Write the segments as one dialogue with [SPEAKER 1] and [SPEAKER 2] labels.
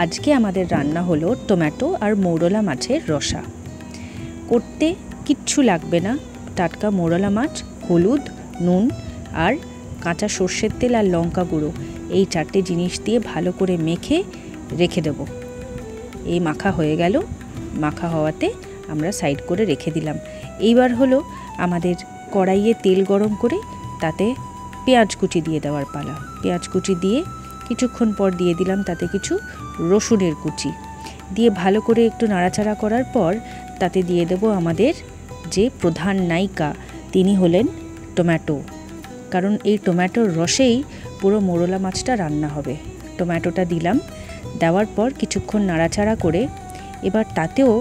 [SPEAKER 1] আজকে আমাদের রান্না হলো টমেটো আর মৌরলা মাছের রসা। করতে কিচ্ছু লাগবে না, টাটকা মৌরলা মাছ, হলুদ, নুন আর কাঁচা সর্ষের তেল আর লঙ্কা গুঁড়ো, এই 4টে জিনিস দিয়ে ভালো করে মেখে রেখে দেব। এই মাখা হয়ে গেল, মাখা হওয়াতে আমরা সাইড করে রেখে দিলাম। এইবার হলো আমাদের কড়াইয়ে তেল গরম করে তাতে পেঁয়াজ কুচি দিয়ে দেওয়ার পালা। পেঁয়াজ কুচি দিয়ে কিছুক্ষণ পর দিয়ে দিলাম তাতে কিছু রসুনের কুচি দিয়ে ভালো করে একটু নাড়াচাড়া করার পর তাতে দিয়ে দেব আমাদের যে প্রধান নায়িকা, তিনি হলেন টমেটো। কারণ এই টমেটোর রসেই পুরো মৌরলা মাছটা রান্না হবে। টমেটোটা দিলাম, দেওয়ার পর কিছুক্ষণ নাড়াচাড়া করে এবার তাতেও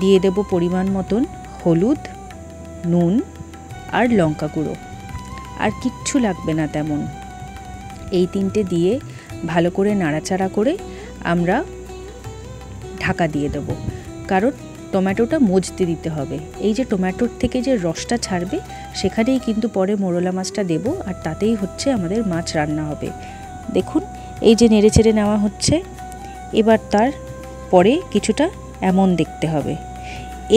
[SPEAKER 1] দিয়ে দেব পরিমাণ মতন হলুদ, নুন আর লঙ্কা গুঁড়ো। আর কিচ্ছু লাগবে না তেমন। এই 3টে দিয়ে ভালো করে নাড়াচাড়া করে আমরা ঢাকা দিয়ে দেব, কারণ টমেটোটা মজতে দিতে হবে। এই যে টমেটোর থেকে যে রসটা ছাড়বে সেখানেই কিন্তু পরে মৌরলা মাছটা দেব, আর তাতেই হচ্ছে আমাদের মাছ রান্না হবে। দেখুন এই যে নেড়ে চেড়ে নেওয়া হচ্ছে, এবার তার পরে কিছুটা এমন দেখতে হবে।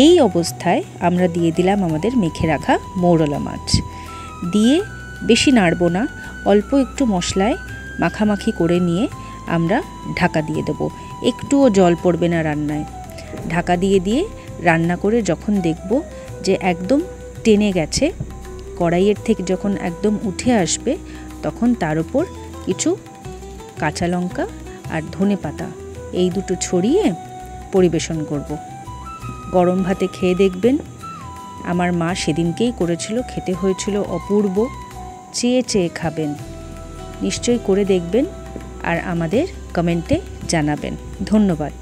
[SPEAKER 1] এই অবস্থায় আমরা দিয়ে দিলাম আমাদের মেখে রাখা মৌরলা মাছ। দিয়ে বেশি নাড়ব না, অল্প একটু মশলায় মাখামাখি করে নিয়ে আমরা ঢাকা দিয়ে দেব। একটুও জল পড়বে না রান্নায়। ঢাকা দিয়ে দিয়ে রান্না করে যখন দেখব যে একদম টেনে গেছে, কড়াইয়ের থেকে যখন একদম উঠে আসবে, তখন তার উপর কিছু কাঁচা লঙ্কা আর ধনেপাতা এই দুটো ছড়িয়ে পরিবেশন করব। গরম ভাতে খেয়ে দেখবেন। আমার মা সেদিনকেই করেছিল, খেতে হয়েছিল অপূর্ব। চেয়ে চেয়ে খাবেন। নিশ্চয়ই করে দেখবেন আর আমাদের কমেন্টে জানাবেন। ধন্যবাদ।